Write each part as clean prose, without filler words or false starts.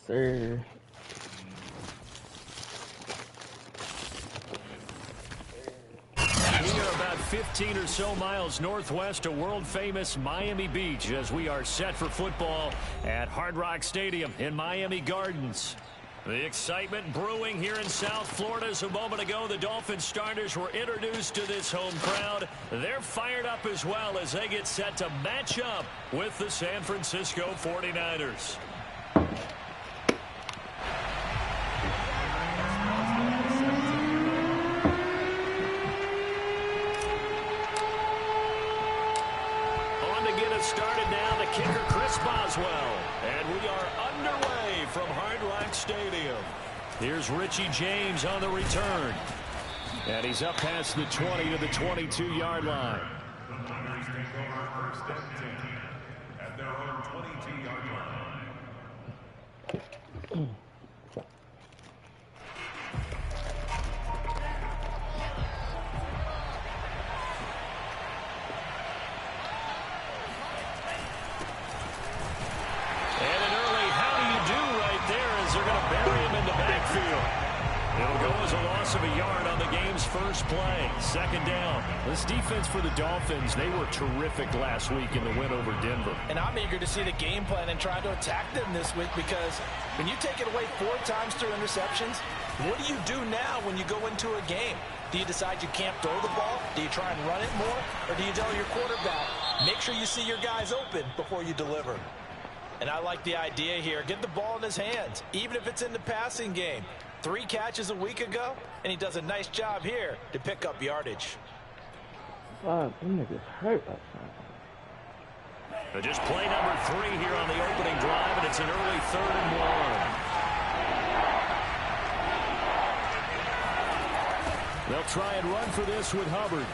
sir. We are about 15 or so miles northwest of world-famous Miami Beach as we are set for football at Hard Rock Stadium in Miami Gardens. The excitement brewing here in South Florida. As a moment ago, the Dolphins starters were introduced to this home crowd. They're fired up as well as they get set to match up with the San Francisco 49ers. On to get us started now, the kicker Chris Boswell. And we are underway from Hard Rock Stadium. Here's Richie James on the return. And he's up past the 20 to the 22-yard line. At their own 22-yard line. Of a yard on the game's first play. Second down. This defense for the Dolphins, they were terrific last week in the win over Denver. And I'm eager to see the game plan and try to attack them this week, because when you take it away 4 times through interceptions, what do you do now when you go into a game? Do you decide you can't throw the ball? Do you try and run it more? Or do you tell your quarterback, make sure you see your guys open before you deliver? And I like the idea here. Get the ball in his hands, even if it's in the passing game. 3 catches a week ago, and he does a nice job here to pick up yardage. Fuck, them niggas hurt us. Just play number 3 here on the opening drive, and it's an early 3rd and 1. They'll try and run for this with Hubbard.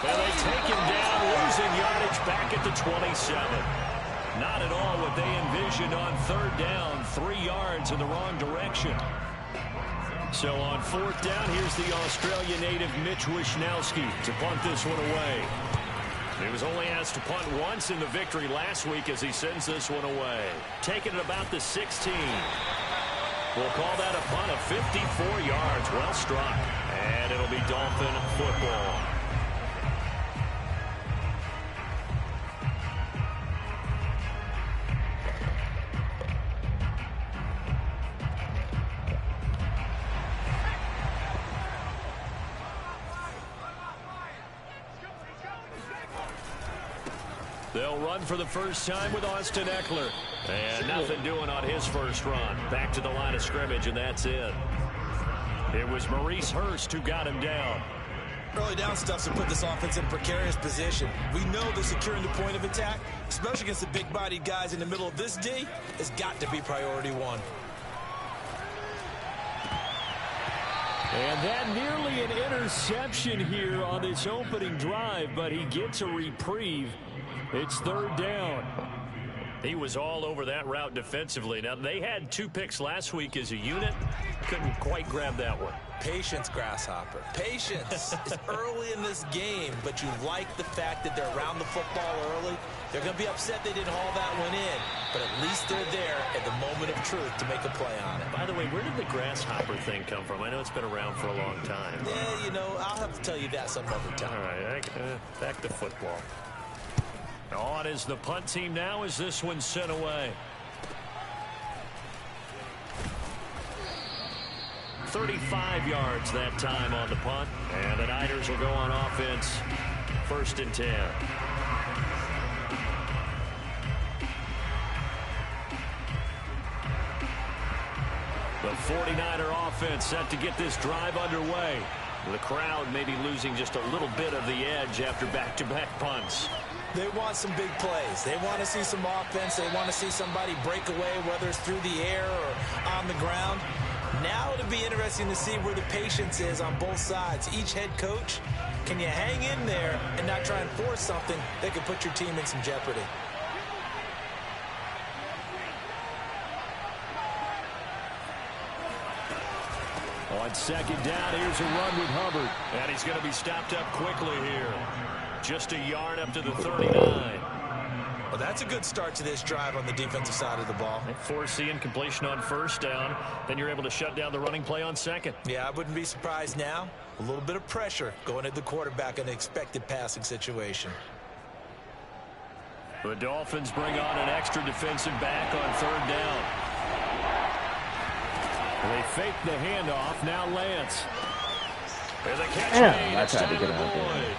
And they take him down, losing yardage back at the 27. Not at all what they envisioned on 3rd down. 3 yards in the wrong direction. So on 4th down, here's the Australia native Mitch Wishnowski to punt this one away. He was only asked to punt once in the victory last week as he sends this one away. Taking it about the 16. We'll call that a punt of 54 yards. Well struck. And it'll be Dolphin football. They'll run for the first time with Austin Eckler. And nothing doing on his first run. Back to the line of scrimmage, and that's it. It was Maurice Hurst who got him down. Early down stuff's to put this offense in a precarious position. We know that securing the point of attack, especially against the big-bodied guys in the middle of this D, has got to be priority 1. And that nearly an interception here on this opening drive, but he gets a reprieve. It's 3rd down. He was all over that route defensively. Now, they had 2 picks last week as a unit. Couldn't quite grab that one. Patience, Grasshopper. Patience. It's early in this game, but you like the fact that they're around the football early. They're going to be upset they didn't haul that one in, but at least they're there at the moment of truth to make a play on it. By the way, where did the Grasshopper thing come from? I know it's been around for a long time. Yeah, you know, I'll have to tell you that some other time. All right, back to football. On is the punt team now as this one's sent away. 35 yards that time on the punt. And the Niners will go on offense. 1st and 10. The 49er offense set to get this drive underway. The crowd maybe losing just a little bit of the edge after back-to-back punts. They want some big plays. They want to see some offense. They want to see somebody break away, whether it's through the air or on the ground. Now it'll be interesting to see where the patience is on both sides. Each head coach, can you hang in there and not try and force something that could put your team in some jeopardy? On 2nd down, here's a run with Hubbard. And he's going to be stopped up quickly here. Just a yard up to the 39. Well, that's a good start to this drive on the defensive side of the ball. They force the incompletion on first down. Then you're able to shut down the running play on second. Yeah, I wouldn't be surprised now. A little bit of pressure going at the quarterback in an expected passing situation. The Dolphins bring on an extra defensive back on third down. They fake the handoff. Now Lance. There's a catch made. I tried to get Tyler out there. Boyd.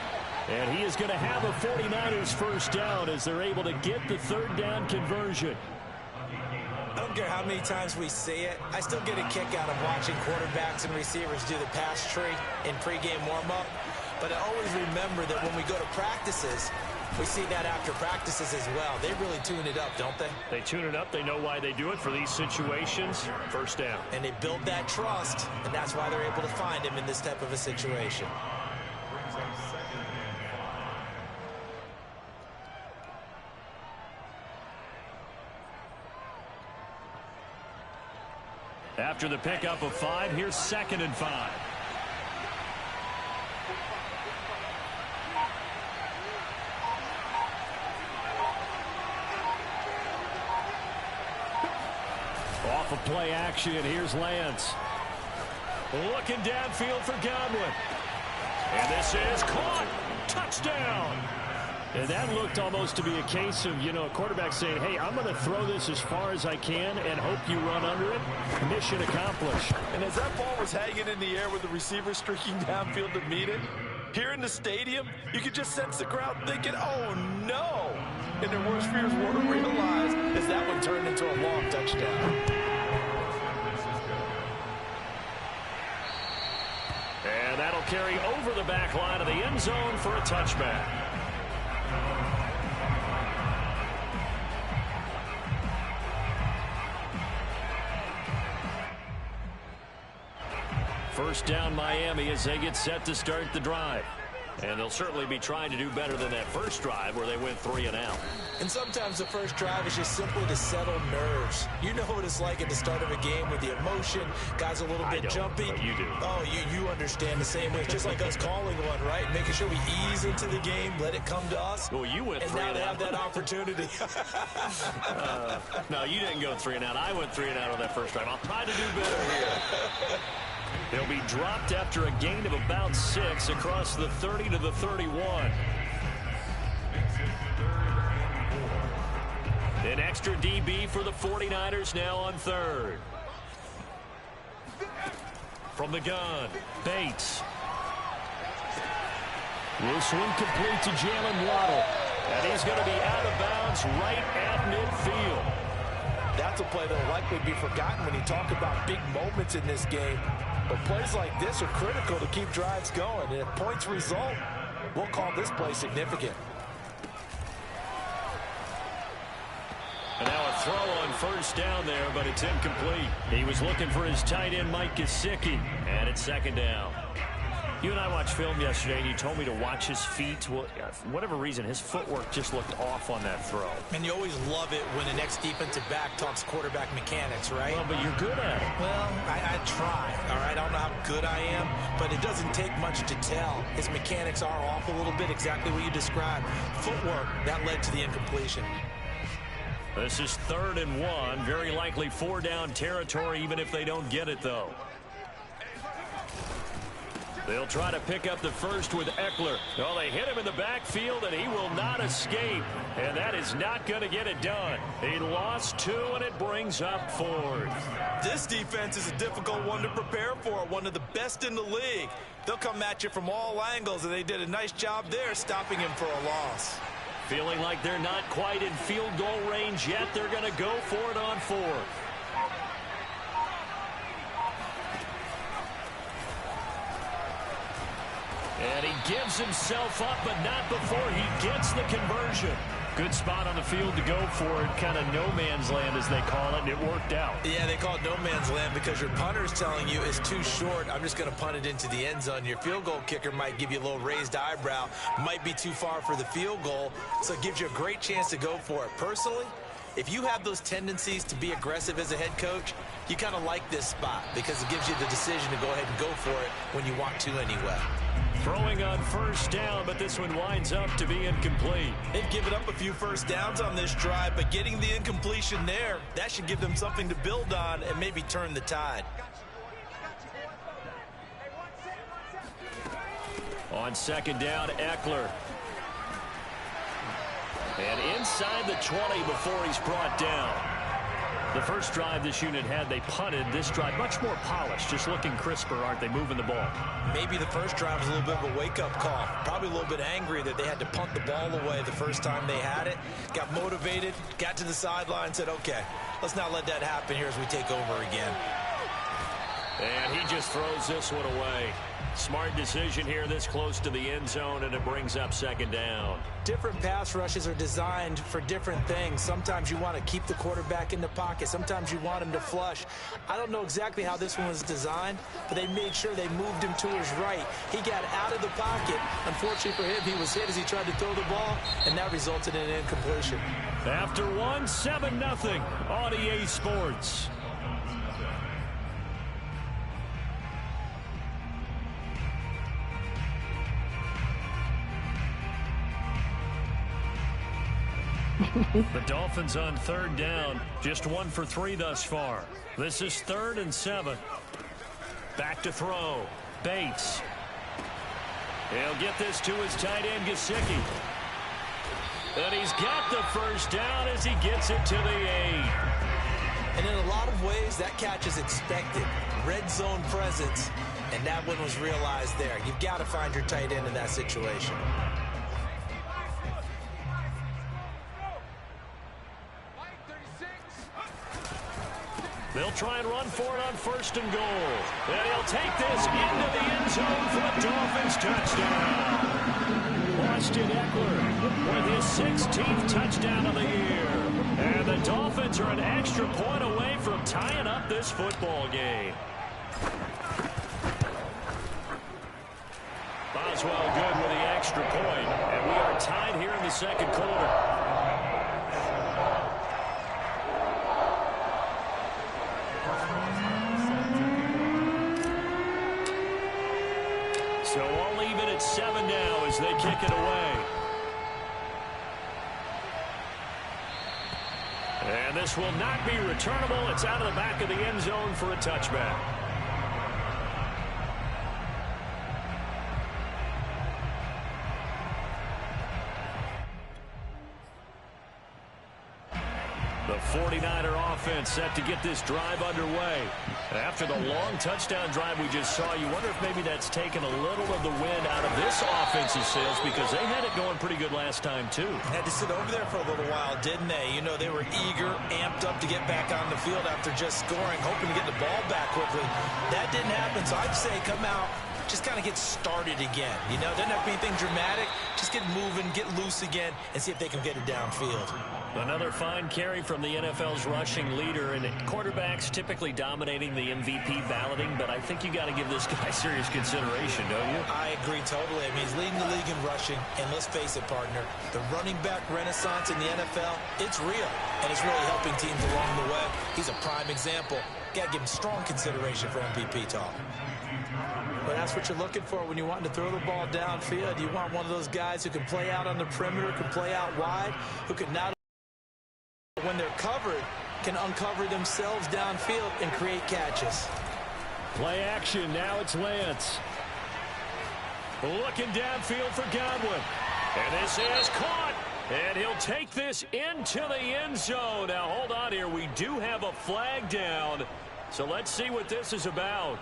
And he is going to have a 49ers first down as they're able to get the third down conversion. I don't care how many times we see it. I still get a kick out of watching quarterbacks and receivers do the pass tree in pregame warm-up. But I always remember that when we go to practices, we see that after practices as well. They really tune it up, don't they? They tune it up. They know why they do it for these situations. First down. And they build that trust, and that's why they're able to find him in this type of a situation. After the pickup of 5, here's 2nd and 5. Off of play action, here's Lance. Looking downfield for Godwin. And this is caught. Touchdown. And that looked almost to be a case of, a quarterback saying, hey, I'm going to throw this as far as I can and hope you run under it. Mission accomplished. And as that ball was hanging in the air with the receiver streaking downfield to meet it, here in the stadium, you could just sense the crowd thinking, oh, no. And their worst fears were realized as that one turned into a long touchdown. And that'll carry over the back line of the end zone for a touchback. First down Miami as they get set to start the drive. And they'll certainly be trying to do better than that first drive where they went 3 and out. And sometimes the first drive is just simply to settle nerves. You know what it's like at the start of a game with the emotion, guys a little bit jumpy. But you do. Oh, you understand the same way. It's just like us calling one, right? Making sure we ease into the game, let it come to us. Well, you went 3 and and now they out. have that opportunity. No, you didn't go 3 and out. I went 3 and out on that first drive. I'll try to do better here. They'll be dropped after a gain of about 6 across the 30 to the 31. An extra DB for the 49ers now on third. From the gun, Bates. This one complete to Jalen Waddle. And he's going to be out of bounds right at midfield. That's a play that will likely be forgotten when you talk about big moments in this game. But plays like this are critical to keep drives going. And if points result, we'll call this play significant. And now a throw on first down there, but it's incomplete. He was looking for his tight end, Mike Gesicki, and it's 2nd down. You and I watched film yesterday, and you told me to watch his feet. Well, for whatever reason, his footwork just looked off on that throw. And you always love it when the next defensive back talks quarterback mechanics, right? Well, but you're good at it. Well, I try, all right? I don't know how good I am, but it doesn't take much to tell. His mechanics are off a little bit, exactly what you described. Footwork, that led to the incompletion. This is 3rd and 1. Very likely 4 down territory, even if they don't get it, though. They'll try to pick up the first with Eckler. Well, they hit him in the backfield, and he will not escape. And that is not going to get it done. He lost 2, and it brings up 4th. This defense is a difficult one to prepare for, one of the best in the league. They'll come at you from all angles, and they did a nice job there stopping him for a loss. Feeling like they're not quite in field goal range yet. They're going to go for it on 4th. And he gives himself up, but not before he gets the conversion. Good spot on the field to go for it. Kind of no man's land, as they call it, and it worked out. Yeah, they call it no man's land because your punter is telling you it's too short. I'm just going to punt it into the end zone. Your field goal kicker might give you a little raised eyebrow. Might be too far for the field goal, so it gives you a great chance to go for it. Personally, if you have those tendencies to be aggressive as a head coach, you kind of like this spot because it gives you the decision to go ahead and go for it when you want to anyway. Throwing on first down, but this one winds up to be incomplete. They've given up a few first downs on this drive, but getting the incompletion there, that should give them something to build on and maybe turn the tide. On second down, Eckler. And inside the 20 before he's brought down. The first drive this unit had, they punted. This drive, much more polished, just looking crisper, aren't they, moving the ball? Maybe the first drive was a little bit of a wake-up call. Probably a little bit angry that they had to punt the ball away the first time they had it. Got motivated, got to the sideline, said, okay, let's not let that happen here as we take over again. And he just throws this one away. Smart decision here this close to the end zone, and it brings up second down. Different pass rushes are designed for different things. Sometimes you want to keep the quarterback in the pocket. Sometimes you want him to flush. I don't know exactly how this one was designed, but they made sure they moved him to his right. He got out of the pocket. Unfortunately for him, he was hit as he tried to throw the ball, and that resulted in an incompletion. After one, 7-0 on EA Sports. The Dolphins on third down, just 1 for 3 thus far. This is 3rd and 7. Back to throw. Bates. He'll get this to his tight end, Gesicki. And he's got the first down as he gets it to the 8. And in a lot of ways, that catch is expected. Red zone presence, and that one was realized there. You've got to find your tight end in that situation. They'll try and run for it on 1st and goal. And he'll take this into the end zone for the Dolphins touchdown. Austin Eckler with his 16th touchdown of the year. And the Dolphins are an extra point away from tying up this football game. Boswell good with the extra point. And we are tied here in the second quarter. So all even at 7 now as they kick it away. And this will not be returnable. It's out of the back of the end zone for a touchback. The 49er offense set to get this drive underway. After the long touchdown drive we just saw, you wonder if maybe that's taken a little of the wind out of this offense's sails, because they had it going pretty good last time, too. Had to sit over there for a little while, didn't they? You know, they were eager, amped up to get back on the field after just scoring, hoping to get the ball back quickly. That didn't happen, so I'd say come out, just kind of get started again. You know, doesn't have to be anything dramatic. Just get moving, get loose again, and see if they can get it downfield. Another fine carry from the NFL's rushing leader, and quarterbacks typically dominating the MVP balloting, but I think you got to give this guy serious consideration, don't you? I agree totally. I mean, he's leading the league in rushing, and let's face it, partner, the running back renaissance in the NFL, it's real, and it's really helping teams along the way. He's a prime example. Got to give him strong consideration for MVP talk. But that's what you're looking for when you want to throw the ball downfield. You want one of those guys who can play out on the perimeter, can play out wide, who can not, when they're covered, can uncover themselves downfield and create catches. Play action. Now it's Lance. Looking downfield for Godwin. And this is caught. And he'll take this into the end zone. Now, hold on here. We do have a flag down. So let's see what this is about.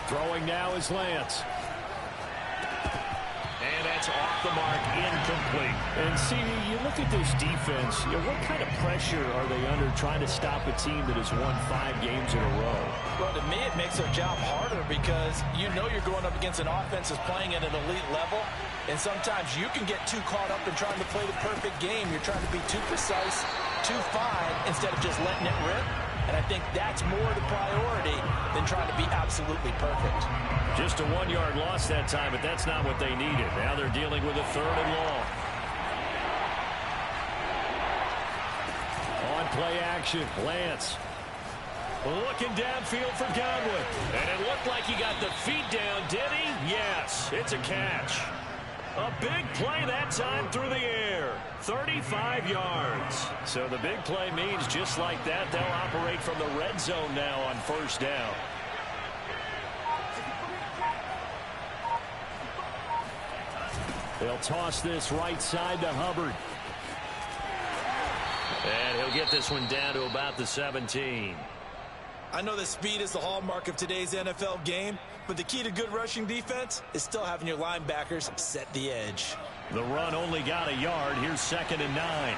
Throwing now is Lance. And that's off the mark, incomplete. And see, you look at this defense, what kind of pressure are they under trying to stop a team that has won 5 games in a row? Well, to me, it makes their job harder because you know you're going up against an offense that's playing at an elite level, and sometimes you can get too caught up in trying to play the perfect game. You're trying to be too precise, too fine, instead of just letting it rip. And I think that's more the priority than trying to be absolutely perfect. Just a 1-yard loss that time, but that's not what they needed. Now they're dealing with a 3rd and long. play action. Lance looking downfield for Godwin. And it looked like he got the feet down, did he? Yes, it's a catch. A big play that time through the air. 35 yards. So the big play means just like that, they'll operate from the red zone now on first down. They'll toss this right side to Hubbard. And he'll get this one down to about the 17. I know that speed is the hallmark of today's NFL game, but the key to good rushing defense is still having your linebackers set the edge. The run only got a yard. Here's 2nd and 9.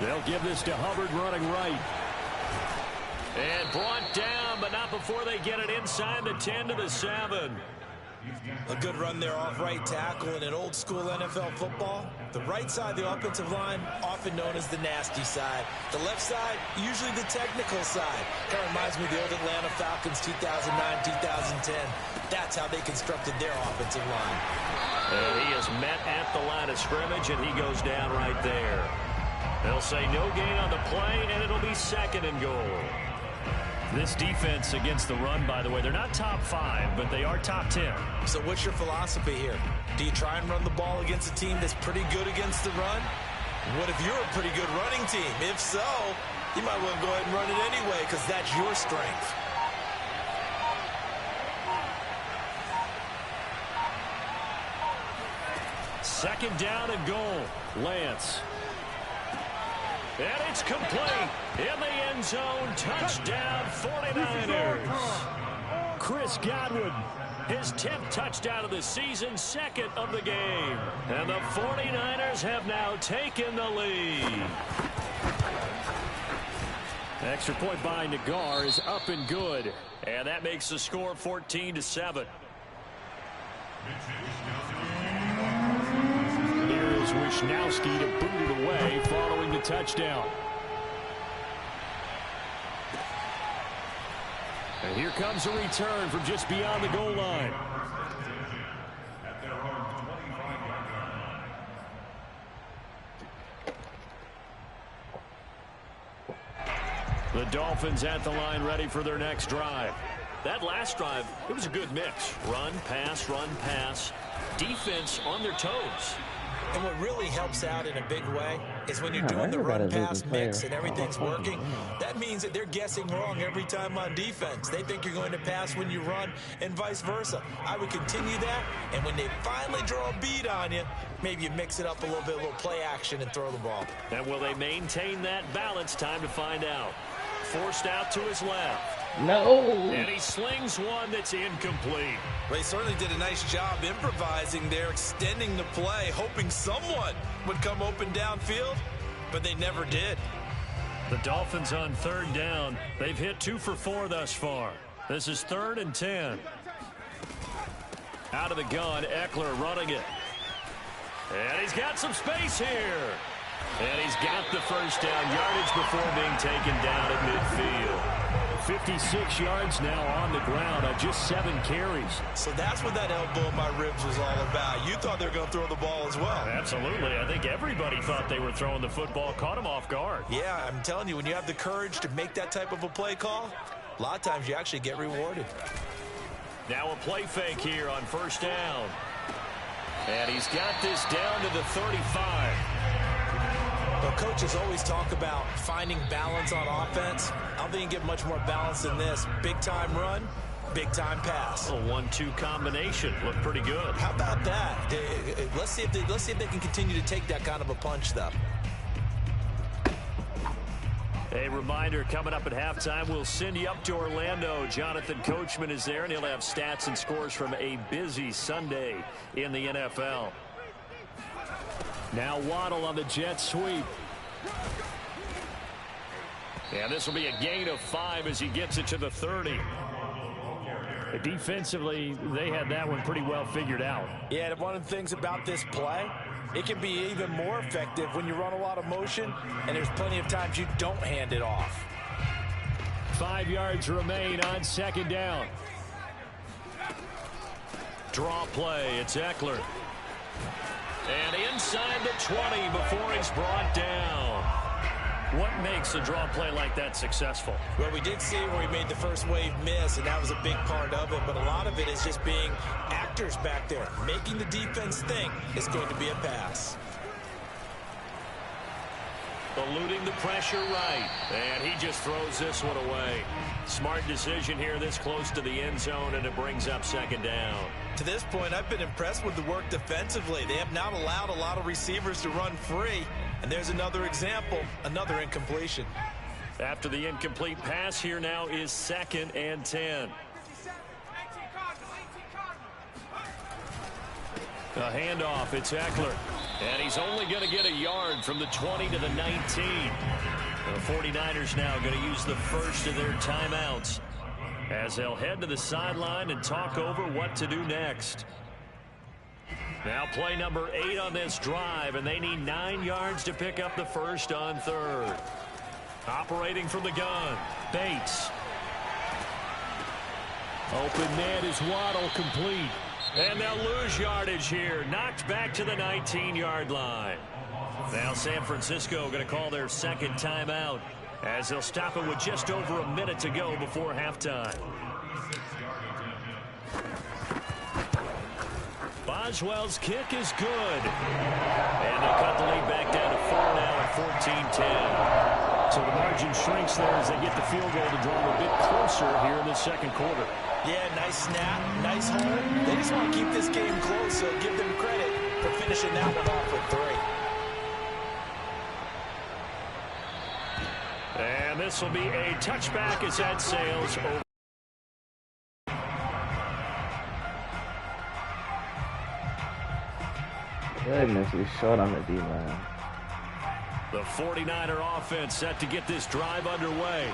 They'll give this to Hubbard running right. And brought down, but not before they get it inside the 10 to the 7. A good run there off right tackle in an old school NFL football. The right side of the offensive line, often known as the nasty side. The left side, usually the technical side. Kind of reminds me of the old Atlanta Falcons 2009-2010. That's how they constructed their offensive line. And he is met at the line of scrimmage, and he goes down right there. They'll say no gain on the play, and it'll be 2nd and goal. This defense against the run, by the way, they're not top 5, but they are top 10. So what's your philosophy here? Do you try and run the ball against a team that's pretty good against the run? What if you're a pretty good running team? If so, you might want to go ahead and run it anyway because that's your strength. Second down and goal. Lance. And it's complete. In the end zone. Touchdown 49ers. Chris Godwin. His 10th touchdown of the season. 2nd of the game. And the 49ers have now taken the lead. Extra point by Nagar is up and good. And that makes the score 14-7. Here's Wisnowski to boot it away following the touchdown. And here comes a return from just beyond the goal line. The Dolphins at the line ready for their next drive. That last drive, it was a good mix. Run, pass, defense on their toes. And what really helps out in a big way is when you're doing the run-pass mix and everything's working, that means that they're guessing wrong every time on defense. They think you're going to pass when you run and vice versa. I would continue that, and when they finally draw a beat on you, maybe you mix it up a little bit, a little play action and throw the ball. And will they maintain that balance? Time to find out. Forced out to his left. No. And he slings one that's incomplete. They certainly did a nice job improvising there, extending the play, hoping someone would come open downfield, but they never did. The Dolphins on 3rd down. They've hit 2 for 4 thus far. This is 3rd and 10. Out of the gun, Eckler running it. And he's got some space here. And he's got the first down yardage before being taken down at midfield. 56 yards now on the ground on just 7 carries. So that's what that elbow in my ribs was all about. You thought they were going to throw the ball as well. Absolutely. I think everybody thought they were throwing the football, caught him off guard. Yeah, I'm telling you, when you have the courage to make that type of a play call, a lot of times you actually get rewarded. Now a play fake here on first down. And he's got this down to the 35. Well, coaches always talk about finding balance on offense. I don't think you can get much more balance than this. Big-time run, big-time pass. A 1-2 combination. Looked pretty good. How about that? Let's see if they can continue to take that kind of a punch, though. A reminder, coming up at halftime, we'll send you up to Orlando. Jonathan Coachman is there, and he'll have stats and scores from a busy Sunday in the NFL. Now Waddle on the jet sweep. And this will be a gain of 5 as he gets it to the 30. Defensively, they had that one pretty well figured out. Yeah, and one of the things about this play, it can be even more effective when you run a lot of motion, and there's plenty of times you don't hand it off. 5 yards remain on 2nd down. Draw play, it's Eckler. And inside the 20 before he's brought down. What makes a draw play like that successful? Well, we did see where he made the first wave miss, and that was a big part of it. But a lot of it is just being actors back there, making the defense think it's going to be a pass. Eluding the pressure right. And he just throws this one away. Smart decision here this close to the end zone, and it brings up second down. To this point, I've been impressed with the work defensively. They have not allowed a lot of receivers to run free. And there's another example, another incompletion. After the incomplete pass, here now is 2nd and 10. A handoff, it's Eckler. And he's only going to get a yard from the 20 to the 19. The 49ers now going to use the first of their timeouts as they'll head to the sideline and talk over what to do next. Now play number 8 on this drive, and they need 9 yards to pick up the first on 3rd. Operating from the gun, Bates. Open man is Waddle, complete. And they'll lose yardage here, knocked back to the 19-yard line. Now San Francisco going to call their second timeout as they'll stop it with just over a minute to go before halftime. Boswell's kick is good. And they'll cut the lead back down to 4 now at 14-10. So the margin shrinks there as they get the field goal to draw them a bit closer here in the second quarter. Yeah, nice snap, nice hold. They just want to keep this game close, so give them credit for finishing that one off with 3. And this will be a touchback as that sails over. Goodness, he's short on the D-line. The 49er offense set to get this drive underway.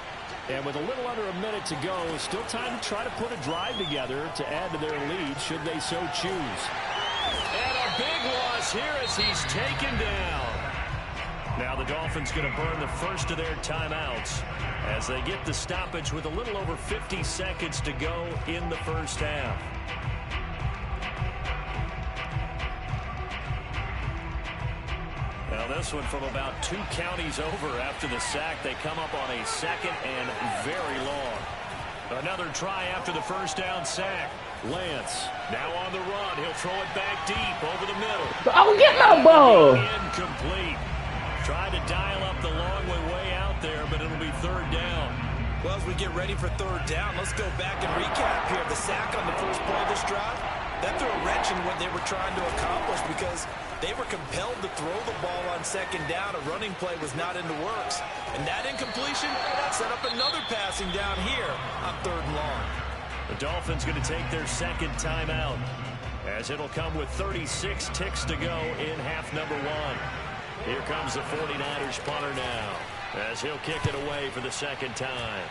And with a little under a minute to go, still time to try to put a drive together to add to their lead should they so choose. And a big loss here as he's taken down. Now the Dolphins going to burn the first of their timeouts as they get the stoppage with a little over 50 seconds to go in the first half. Now this one from about 2 counties over after the sack. They come up on a 2nd and very long. Another try after the first down sack. Lance now on the run. He'll throw it back deep over the middle. Oh, get my ball! Incomplete. Tried to dial up the long way out there, but it'll be 3rd down. Well, as we get ready for 3rd down, let's go back and recap here. The sack on the first play of this drive, that threw a wrench in what they were trying to accomplish because they were compelled to throw the ball on 2nd down. A running play was not in the works. And that incompletion set up another passing down here on 3rd and long. The Dolphins going to take their second timeout as it'll come with 36 ticks to go in half number 1. Here comes the 49ers punter now as he'll kick it away for the second time.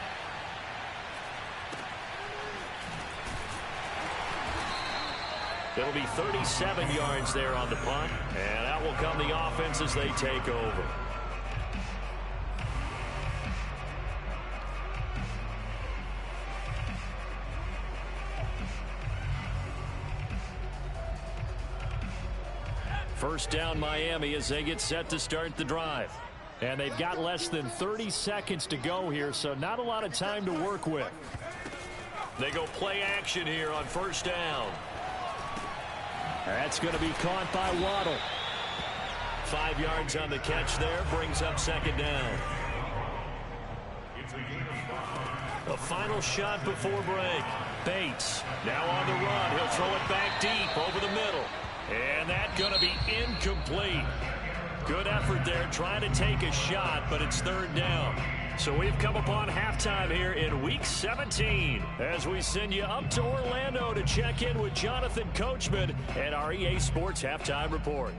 It'll be 37 yards there on the punt, and out will come the offense as they take over. First down Miami as they get set to start the drive. And they've got less than 30 seconds to go here, so not a lot of time to work with. They go play action here on first down. That's going to be caught by Waddle. 5 yards on the catch there, brings up second down. The final shot before break. Bates now on the run. He'll throw it back deep over the middle. And that's going to be incomplete. Good effort there trying to take a shot, but it's 3rd down. So we've come upon halftime here in Week 17 as we send you up to Orlando to check in with Jonathan Coachman and our EA Sports Halftime Report.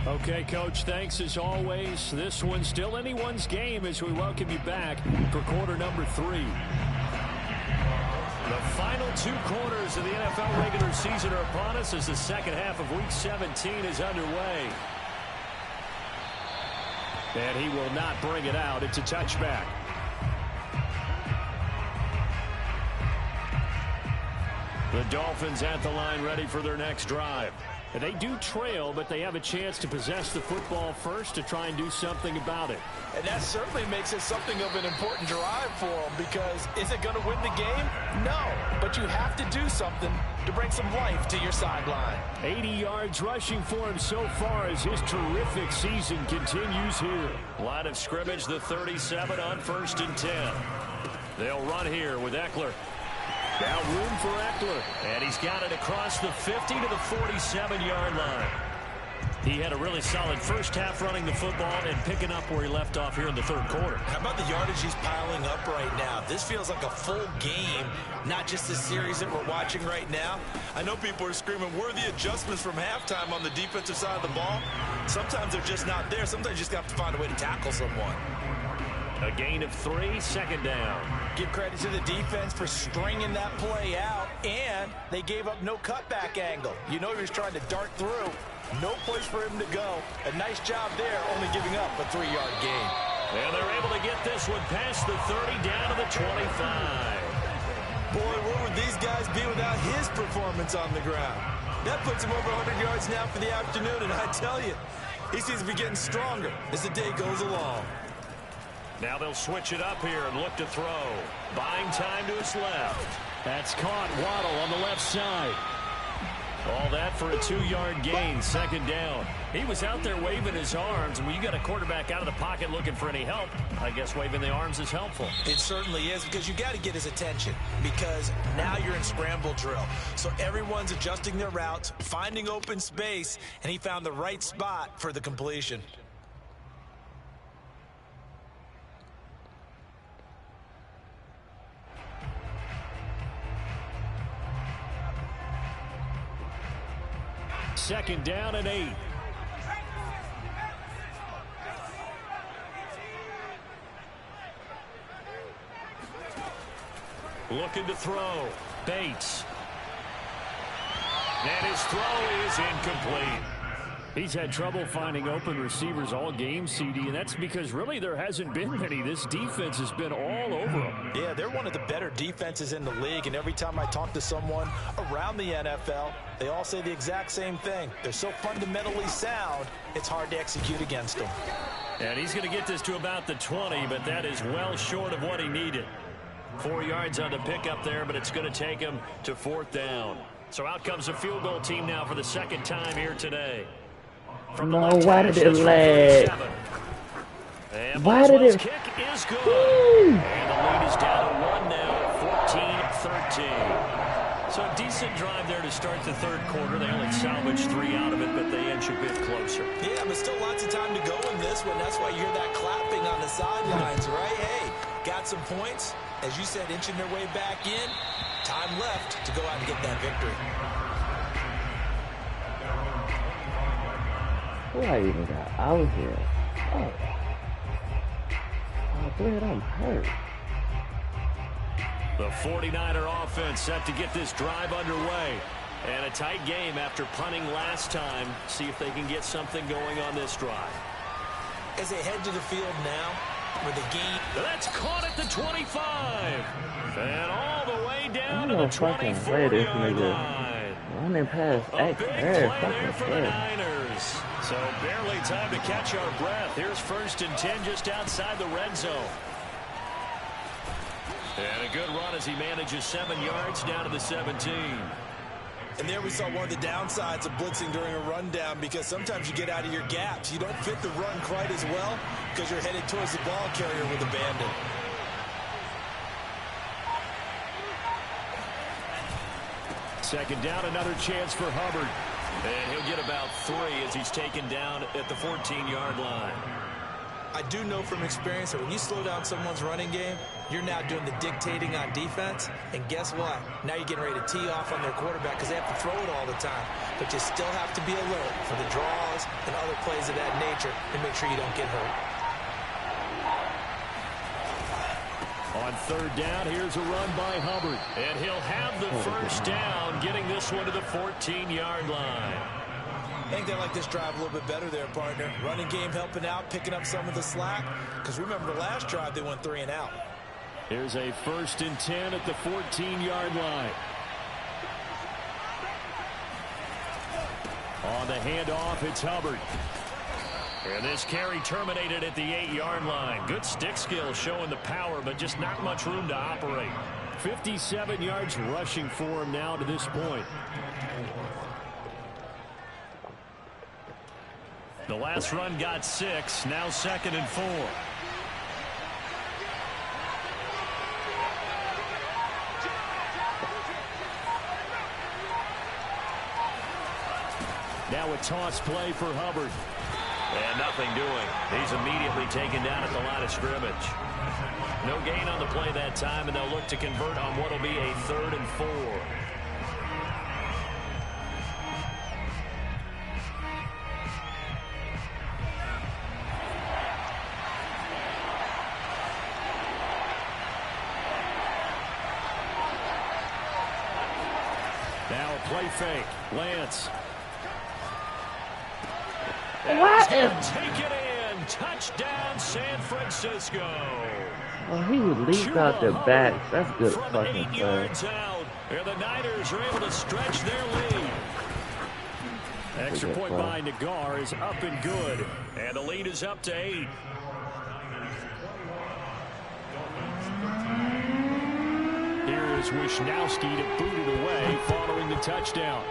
Okay, Coach, thanks as always. This one's still anyone's game as we welcome you back for quarter number 3. The final 2 quarters of the NFL regular season are upon us as the second half of Week 17 is underway. And he will not bring it out. It's a touchback. The Dolphins at the line ready for their next drive. They do trail, but they have a chance to possess the football first to try and do something about it. And that certainly makes it something of an important drive for them, because is it going to win the game? No, but you have to do something to bring some life to your sideline. 80 yards rushing for him so far as his terrific season continues here. Line of scrimmage, the 37 on 1st and 10. They'll run here with Eckler. Now room for Eckler, and he's got it across the 50 to the 47-yard line. He had a really solid first half running the football and picking up where he left off here in the third quarter. How about the yardage he's piling up right now? This feels like a full game, not just the series that we're watching right now. I know people are screaming, where are the adjustments from halftime on the defensive side of the ball? Sometimes they're just not there. Sometimes you just have to find a way to tackle someone. A gain of 3, second down. Give credit to the defense for stringing that play out, and they gave up no cutback angle. You know he was trying to dart through. No place for him to go. A nice job there, only giving up a 3-yard gain. And they're able to get this one past the 30 down to the 25. Boy, where would these guys be without his performance on the ground? That puts him over 100 yards now for the afternoon, and I tell you, he seems to be getting stronger as the day goes along. Now they'll switch it up here and look to throw. Buying time to his left. That's caught. Waddle on the left side. All that for a 2-yard gain, second down. He was out there waving his arms, and when you got a quarterback out of the pocket looking for any help, I guess waving the arms is helpful. It certainly is, because you got to get his attention, because now you're in scramble drill. So everyone's adjusting their routes, finding open space, and he found the right spot for the completion. Second down and 8. Looking to throw. Bates. And his throw is incomplete. He's had trouble finding open receivers all game, CD, and that's because really there hasn't been many. This defense has been all over them. Yeah, they're one of the better defenses in the league, and every time I talk to someone around the NFL, they all say the exact same thing. They're so fundamentally sound, it's hard to execute against them. And he's going to get this to about the 20, but that is well short of what he needed. 4 yards on the pickup there, but it's going to take him to 4th down. So out comes a field goal team now for the second time here today. No, why did it lag? Why did it? Kick is good. And the lead is down to 1 now, 14-13. So a decent drive there to start the third quarter. They only salvaged 3 out of it, but they inch a bit closer. Yeah, but still lots of time to go in this one. That's why you hear that clapping on the sidelines, right? Hey, got some points. As you said, inching their way back in. Time left to go out and get that victory. Who I even got out here? Oh, dude, I'm hurt. The 49er offense set to get this drive underway. And a tight game after punting last time. See if they can get something going on this drive. As they head to the field now with a gain. That's caught at the 25. And all the way down to I the don't fucking play this 24-yard nigga. line. Running past A X big there, play there for the fucking Niners. So barely time to catch our breath. Here's 1st and 10 just outside the red zone. And a good run as he manages 7 yards down to the 17. And there we saw one of the downsides of blitzing during a rundown, because sometimes you get out of your gaps. You don't fit the run quite as well because you're headed towards the ball carrier with a bandit. Second down, another chance for Hubbard. And he'll get about 3 as he's taken down at the 14-yard line. I do know from experience that when you slow down someone's running game, you're now doing the dictating on defense. And guess what? Now you're getting ready to tee off on their quarterback because they have to throw it all the time. But you still have to be alert for the draws and other plays of that nature and make sure you don't get hurt. On 3rd down, here's a run by Hubbard. And he'll have the first down, getting this one to the 14-yard line. I think they like this drive a little bit better there, partner. Running game helping out, picking up some of the slack. Because remember, the last drive they went 3 and out. Here's a 1st and 10 at the 14-yard line. On the handoff, it's Hubbard. And this carry terminated at the 8-yard line. Good stick skills showing the power, but just not much room to operate. 57 yards rushing for him now to this point. The last run got 6, now 2nd and 4. Now a toss play for Hubbard. And nothing doing. He's immediately taken down at the line of scrimmage. No gain on the play that time, and they'll look to convert on what will be a 3rd and 4. Now a play fake. Lance. What Take if? it in. Touchdown, San Francisco. Oh, he leaped out the back. That's good From fucking 8 play. yards out, and the Niners are able to stretch their lead. Extra Good point play. by Nagar is up and good, and the lead is up to 8. Here is Wisnowski to boot it away following the touchdown.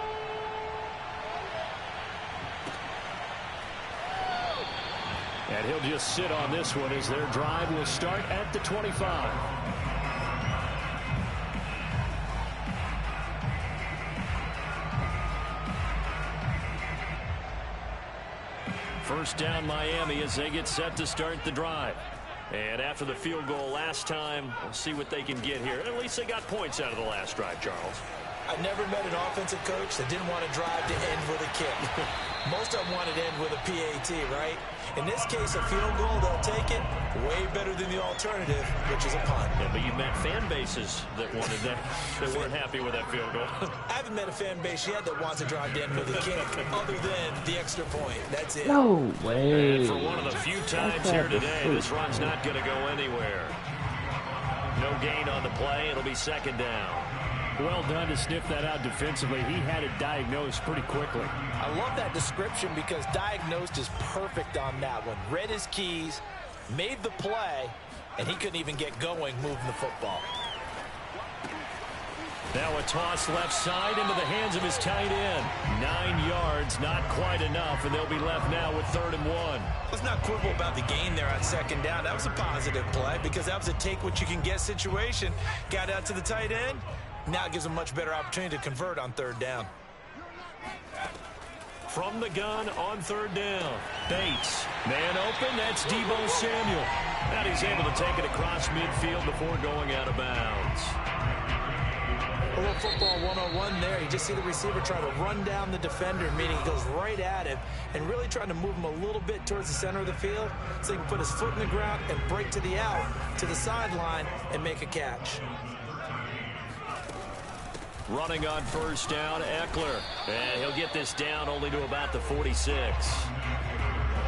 And he'll just sit on this one as their drive will start at the 25. First down Miami as they get set to start the drive. And after the field goal last time, we'll see what they can get here. At least they got points out of the last drive, Charles. I never met an offensive coach that didn't want to drive to end with a kick. Most of them wanted to end with a PAT, right? In this case, a field goal, they'll take it. Way better than the alternative, which is a punt. Yeah, but you've met fan bases that wanted that, that weren't happy with that field goal. I haven't met a fan base yet that wants to drive to end with a kick, other than the extra point. That's it. No way. And for one of the few times here today, this run's not going to go anywhere. No gain on the play. It'll be 2nd down. Well done to sniff that out defensively. He had it diagnosed pretty quickly. I love that description because diagnosed is perfect on that one. Read his keys, made the play, and he couldn't even get going moving the football. Now a toss left side into the hands of his tight end. 9 yards, not quite enough, and they'll be left now with 3rd and 1. Let's not quibble about the gain there on 2nd down. That was a positive play because that was a take-what-you-can-get situation. Got out to the tight end. Now it gives them much better opportunity to convert on 3rd down. From the gun on 3rd down. Bates. Man open. That's Deebo Samuel. And he's able to take it across midfield before going out of bounds. A little football 101 there. You just see the receiver try to run down the defender, meaning he goes right at him and really trying to move him a little bit towards the center of the field so he can put his foot in the ground and break to the out, to the sideline, and make a catch. Running on 1st down, Eckler. And he'll get this down only to about the 46.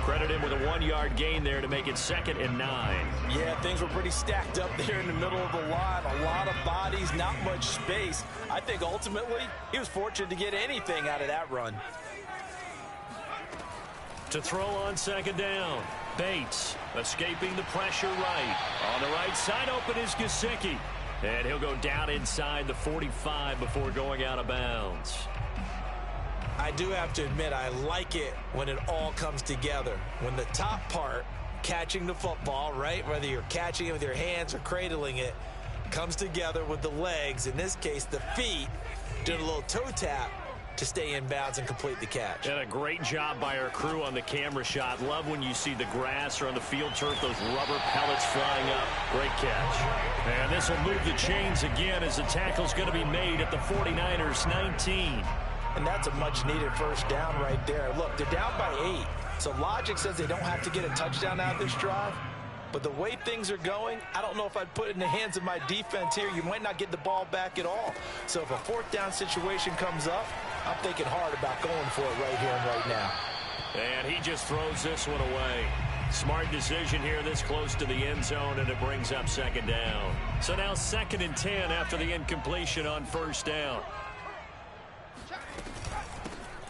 Credit him with a 1-yard gain there to make it 2nd and 9. Yeah, things were pretty stacked up there in the middle of the line. A lot of bodies, not much space. I think ultimately he was fortunate to get anything out of that run. To throw on 2nd down. Bates escaping the pressure right. On the right side open is Gesicki. And he'll go down inside the 45 before going out of bounds. I do have to admit, I like it when it all comes together. When the top part, catching the football, right, whether you're catching it with your hands or cradling it, comes together with the legs, in this case the feet, doing a little toe tap to stay in bounds and complete the catch. And a great job by our crew on the camera shot. Love when you see the grass or on the field turf, those rubber pellets flying up. Great catch. And this will move the chains again as the tackle's going to be made at the 49ers 19. And that's a much-needed 1st down right there. Look, they're down by 8, so logic says they don't have to get a touchdown out of this drive. But the way things are going, I don't know if I'd put it in the hands of my defense here. You might not get the ball back at all. So if a 4th down situation comes up, I'm thinking hard about going for it right here and right now. And he just throws this one away. Smart decision here this close to the end zone, and it brings up 2nd down. So now 2nd and 10 after the incompletion on 1st down.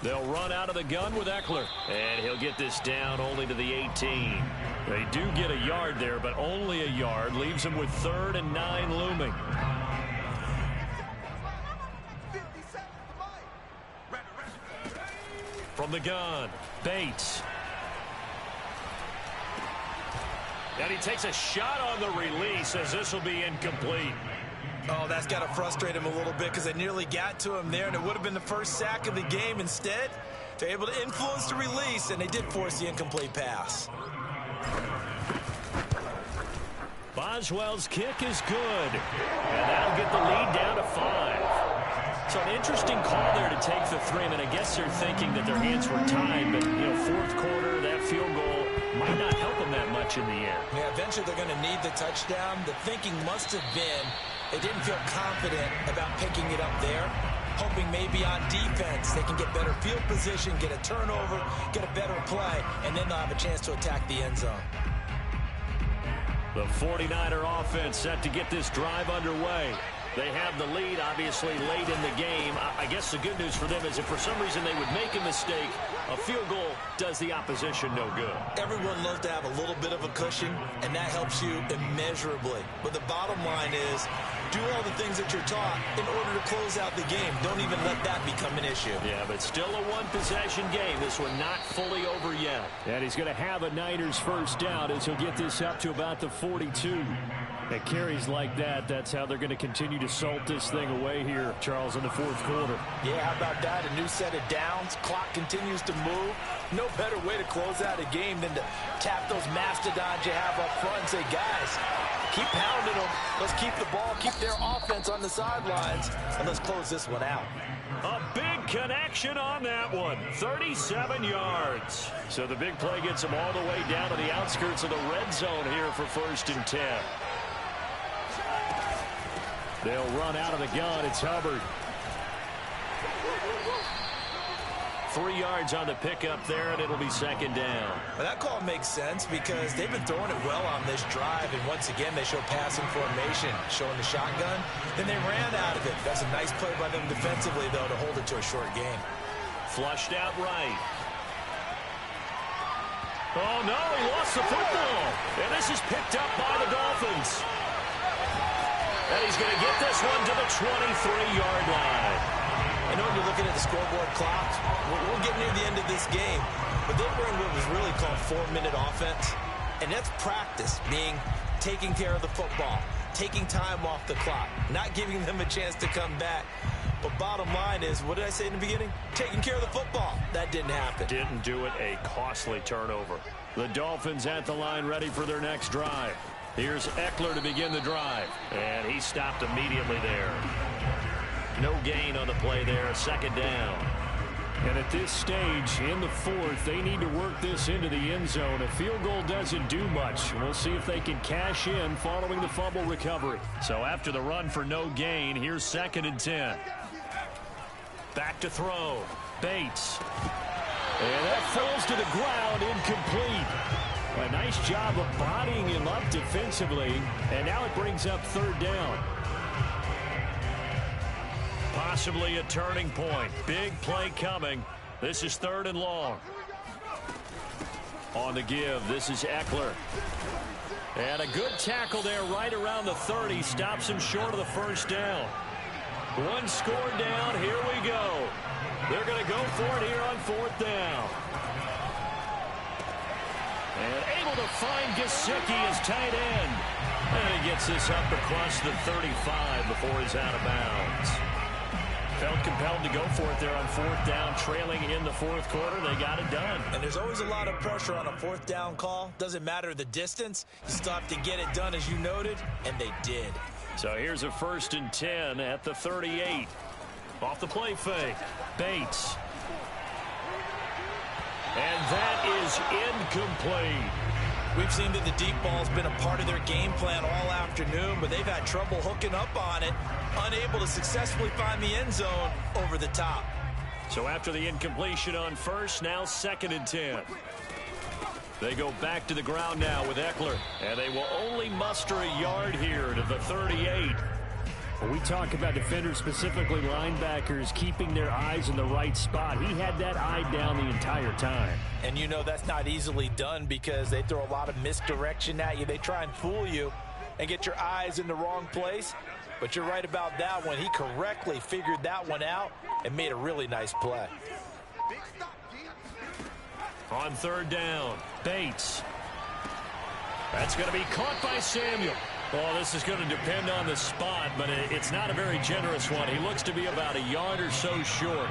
They'll run out of the gun with Eckler. And he'll get this down only to the 18. They do get a yard there, but only a yard. Leaves them with 3rd and 9 looming. From the gun, Bates. And he takes a shot on the release as this will be incomplete. Oh, that's got to frustrate him a little bit because they nearly got to him there, and it would have been the first sack of the game. Instead, they're able to influence the release, and they did force the incomplete pass. Boswell's kick is good, and that'll get the lead down to 5. So an interesting call there to take the 3. I mean, I guess they're thinking that their hands were tied, but, you know, fourth quarter, that field goal might not help them that much in the air. Yeah, eventually they're going to need the touchdown. The thinking must have been they didn't feel confident about picking it up there, hoping maybe on defense they can get better field position, get a turnover, get a better play, and then they'll have a chance to attack the end zone. The 49er offense set to get this drive underway. They have the lead, obviously, late in the game. I guess the good news for them is if for some reason they would make a mistake, a field goal does the opposition no good. Everyone loves to have a little bit of a cushion, and that helps you immeasurably. But the bottom line is, do all the things that you're taught in order to close out the game. Don't even let that become an issue. Yeah, but still a one-possession game. This one not fully over yet. And he's going to have a Niners first down as he'll get this up to about the 42. At carries like that, that's how they're going to continue to salt this thing away here, Charles, in the fourth quarter. Yeah, how about that? A new set of downs. Clock continues to move. No better way to close out a game than to tap those mastodons you have up front and say, guys, keep pounding them. Let's keep the ball, keep their offense on the sidelines, and let's close this one out. A big connection on that one. 37 yards. So the big play gets them all the way down to the outskirts of the red zone here for 1st and 10. They'll run out of the gun. It's Hubbard. 3 yards on the pickup there, and it'll be 2nd down. Well, that call makes sense because they've been throwing it well on this drive, and once again they show passing formation, showing the shotgun. Then they ran out of it. That's a nice play by them defensively, though, to hold it to a short game. Flushed out right. Oh, no, he lost the football. And this is picked up by the Dolphins. And he's going to get this one to the 23-yard line. I know when you're looking at the scoreboard clock, we're getting near the end of this game, but they were in what was really called 4-minute offense, and that's practice, being taking care of the football, taking time off the clock, not giving them a chance to come back. But bottom line is, what did I say in the beginning? Taking care of the football. That didn't happen. Didn't do it. A costly turnover. The Dolphins at the line ready for their next drive. Here's Eckler to begin the drive. And he stopped immediately there. No gain on the play there. 2nd down. And at this stage, in the 4th, they need to work this into the end zone. A field goal doesn't do much. We'll see if they can cash in following the fumble recovery. So after the run for no gain, here's 2nd and 10. Back to throw. Bates. And that falls to the ground, incomplete. A nice job of bodying him up defensively. And now it brings up 3rd down. Possibly a turning point. Big play coming. This is 3rd and long. On the give, this is Eckler. And a good tackle there right around the 30. Stops him short of the 1st down. One score down. Here we go. They're going to go for it here on 4th down. And able to find Gesicki as tight end. And he gets this up across the 35 before he's out of bounds. Felt compelled to go for it there on 4th down, trailing in the 4th quarter. They got it done. And there's always a lot of pressure on a 4th down call. Doesn't matter the distance. You still have to get it done, as you noted, and they did. So here's a 1st and 10 at the 38. Off the play fake. Bates. And that is incomplete. We've seen that the deep ball's been a part of their game plan all afternoon, but they've had trouble hooking up on it, unable to successfully find the end zone over the top. So after the incompletion on 1st, now 2nd and 10. They go back to the ground now with Eckler, and they will only muster a yard here to the 38. When we talk about defenders, specifically linebackers, keeping their eyes in the right spot, he had that eye down the entire time. And you know that's not easily done because they throw a lot of misdirection at you. They try and fool you and get your eyes in the wrong place. But you're right about that one. He correctly figured that one out and made a really nice play. On third down, Bates. That's going to be caught by Samuel. Well, this is going to depend on the spot, but it's not a very generous one. He looks to be about a yard or so short.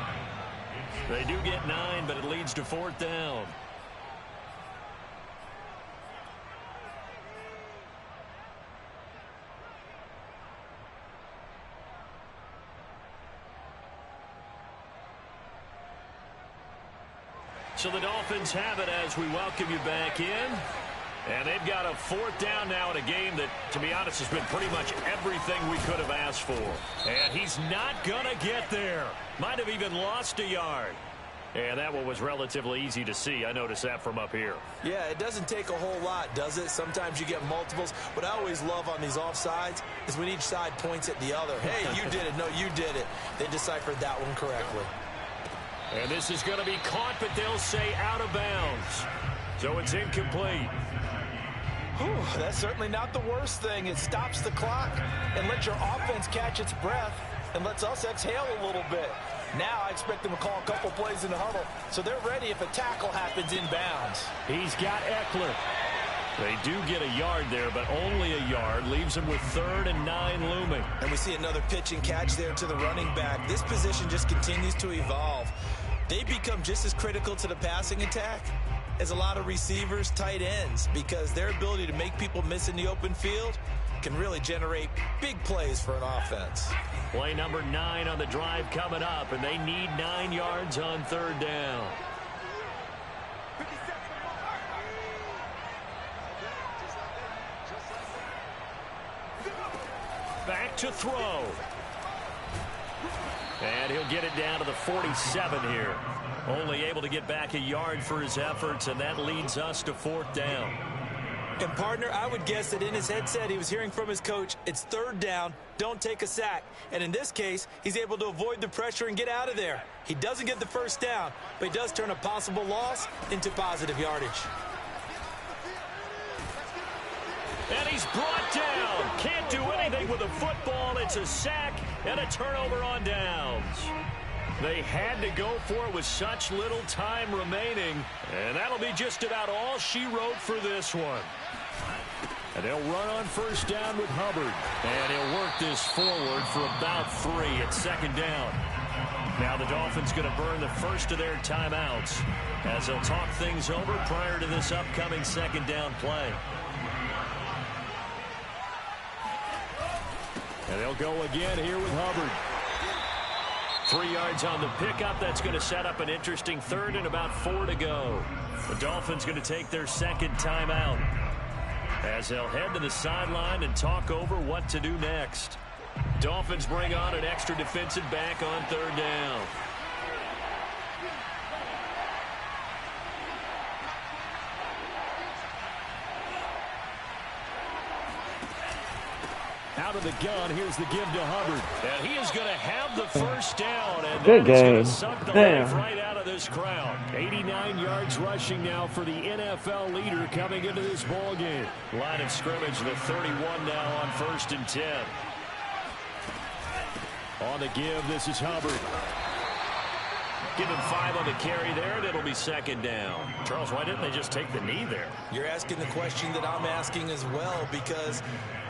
They do get 9, but it leads to 4th down. So the Dolphins have it as we welcome you back in. And they've got a 4th down now in a game that, to be honest, has been pretty much everything we could have asked for. And he's not going to get there. Might have even lost a yard. And that one was relatively easy to see. I noticed that from up here. Yeah, it doesn't take a whole lot, does it? Sometimes you get multiples. What I always love on these offsides is when each side points at the other. Hey, you did it. No, you did it. They deciphered that one correctly. And this is going to be caught, but they'll say out of bounds. So it's incomplete. Whew, that's certainly not the worst thing. It stops the clock and lets your offense catch its breath and lets us exhale a little bit. Now I expect them to call a couple plays in the huddle, so they're ready if a tackle happens in bounds. He's got Eckler. They do get a yard there, but only a yard. Leaves them with 3rd and 9 looming. And we see another pitch and catch there to the running back. This position just continues to evolve. They become just as critical to the passing attack as a lot of receivers, tight ends, because their ability to make people miss in the open field can really generate big plays for an offense. Play number 9 on the drive coming up, and they need 9 yards on 3rd down. Back to throw. And he'll get it down to the 47 here. Only able to get back a yard for his efforts, and that leads us to 4th down. And, partner, I would guess that in his headset he was hearing from his coach, it's 3rd down, don't take a sack. And in this case, he's able to avoid the pressure and get out of there. He doesn't get the 1st down, but he does turn a possible loss into positive yardage. And he's brought down. Can't do anything with the football. It's a sack and a turnover on downs. They had to go for it with such little time remaining. And that'll be just about all she wrote for this one. And they'll run on 1st down with Hubbard. And he'll work this forward for about 3 at 2nd down. Now the Dolphins going to burn the first of their timeouts as they'll talk things over prior to this upcoming 2nd down play. And they'll go again here with Hubbard. 3 yards on the pickup. That's going to set up an interesting 3rd and about 4 to go. The Dolphins going to take their 2nd timeout as they'll head to the sideline and talk over what to do next. Dolphins bring on an extra defensive back on 3rd down. Out of the gun, here's the give to Hubbard. And he is going to have the 1st down. And good game. Going to suck the life right out of this crowd. 89 yards rushing now for the NFL leader coming into this ball game. Line of scrimmage, the 31 now on 1st and 10. On the give, this is Hubbard. Give him 5 on the carry there, and it'll be 2nd down. Charles, why didn't they just take the knee there? You're asking the question that I'm asking as well, because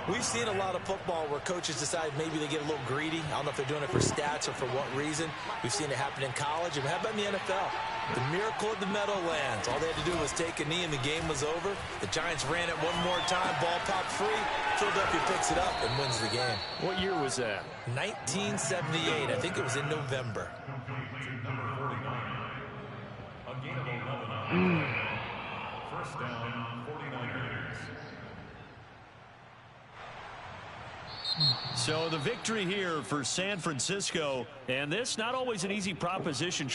we've seen a lot of football where coaches decide maybe they get a little greedy. I don't know if they're doing it for stats or for what reason. We've seen it happen in college. And how about in the NFL? The miracle of the Meadowlands. All they had to do was take a knee and the game was over. The Giants ran it one more time. Ball popped free. Philadelphia picks it up and wins the game. What year was that? 1978. I think it was in November. A gain of 11. 1st down, 49ers. So the victory here for San Francisco, and this not always an easy proposition.